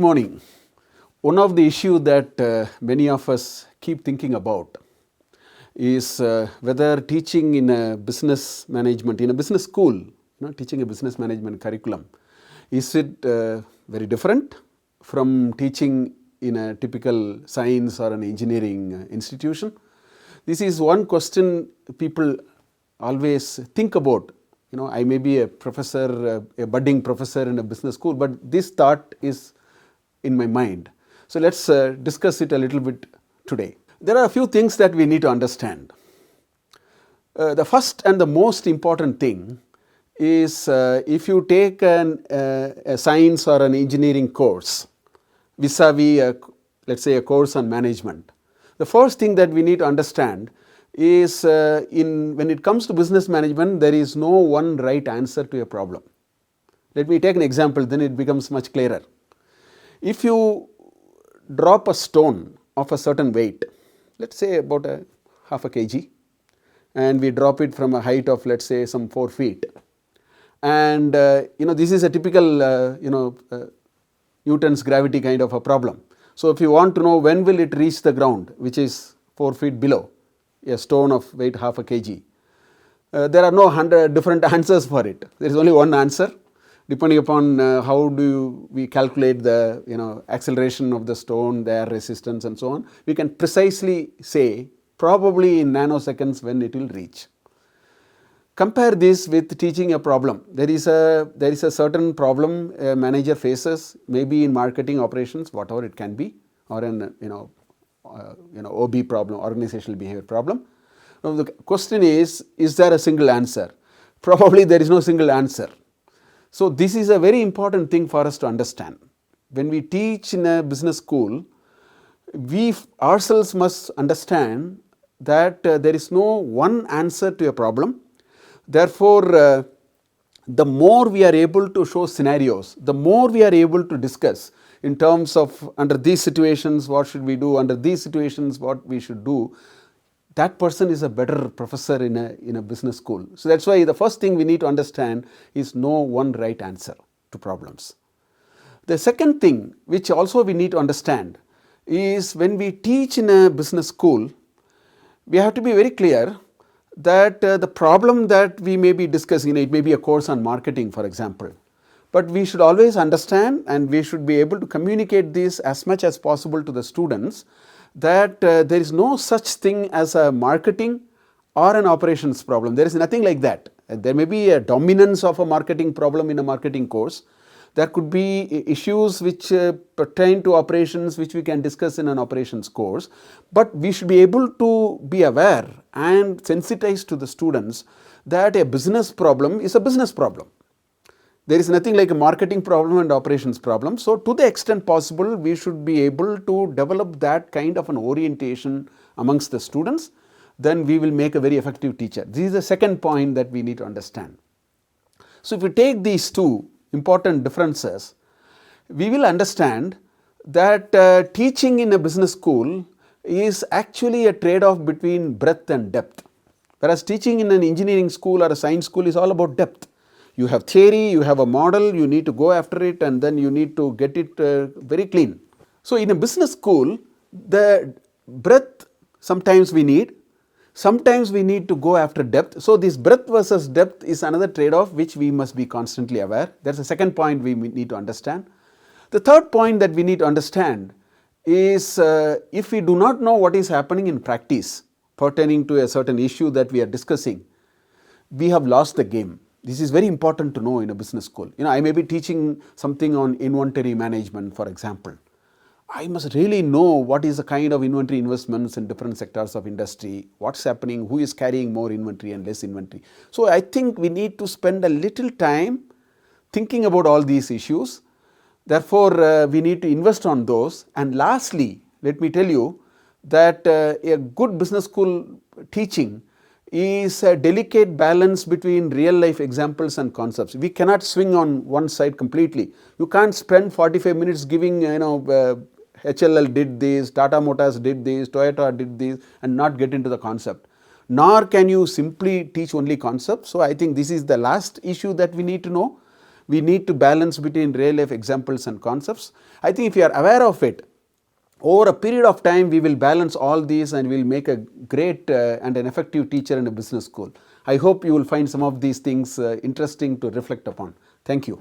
morning. One of the issues that many of us keep thinking about is whether teaching in a business management, in a business school, teaching a business management curriculum, is it very different from teaching in a typical science or an engineering institution? This is one question people always think about. I may be a professor, a budding professor in a business school, but this thought is in my mind. So let's discuss it a little bit today. There are a few things that we need to understand. The first and the most important thing is if you take a science or an engineering course vis-a-vis, let's say, a course on management, the first thing that we need to understand is when it comes to business management, there is no one right answer to a problem. Let me take an example, then it becomes much clearer. If you drop a stone of a certain weight, let's say about half a kg, and we drop it from a height of, let's say, some 4 feet, and this is a typical Newton's gravity kind of a problem. So if you want to know when will it reach the ground, which is 4 feet below, a stone of weight half a kg, there are no 100 different answers for it. There is only one answer. Depending upon how we calculate the acceleration of the stone, their resistance and so on, we can precisely say probably in nanoseconds when it will reach. Compare this with teaching a problem. There is a certain problem a manager faces, maybe in marketing operations, whatever it can be, or an OB problem, organizational behavior problem. Now the question is there a single answer? Probably there is no single answer. So this is a very important thing for us to understand. When we teach in a business school, we ourselves must understand that there is no one answer to a problem. Therefore, the more we are able to show scenarios, the more we are able to discuss in terms of under these situations what should we do, under these situations what we should do, that person is a better professor in a business school. So that's why the first thing we need to understand is no one right answer to problems. The second thing which also we need to understand is when we teach in a business school, we have to be very clear that the problem that we may be discussing, it may be a course on marketing, for example, but we should always understand and we should be able to communicate this as much as possible to the students that there is no such thing as a marketing or an operations problem. There is nothing like that. There may be a dominance of a marketing problem in a marketing course. There could be issues which pertain to operations which we can discuss in an operations course, but we should be able to be aware and sensitize to the students that a business problem is a business problem. There is nothing like a marketing problem and operations problem. So to the extent possible, we should be able to develop that kind of an orientation amongst the students. Then we will make a very effective teacher. This is the second point that we need to understand. So if we take these two important differences, we will understand that teaching in a business school is actually a trade-off between breadth and depth. Whereas teaching in an engineering school or a science school is all about depth. You have theory, you have a model, you need to go after it and then you need to get it very clean. So in a business school, the breadth sometimes we need to go after depth. So this breadth versus depth is another trade-off which we must be constantly aware. That's the second point we need to understand. The third point that we need to understand is if we do not know what is happening in practice pertaining to a certain issue that we are discussing, we have lost the game. This is very important to know in a business school. I may be teaching something on inventory management, for example. I must really know what is the kind of inventory investments in different sectors of industry, what's happening, who is carrying more inventory and less inventory. So I think we need to spend a little time thinking about all these issues. Therefore, we need to invest on those. And lastly, let me tell you that a good business school teaching is a delicate balance between real life examples and concepts. We cannot swing on one side completely. You can't spend 45 minutes giving, HLL did this, Tata Motors did this, Toyota did this, and not get into the concept. Nor can you simply teach only concepts. So I think this is the last issue that we need to know. we need to balance between real life examples and concepts. I think if you are aware of it, over a period of time we will balance all these and we will make a great and an effective teacher in a business school. I hope you will find some of these things interesting to reflect upon. Thank you.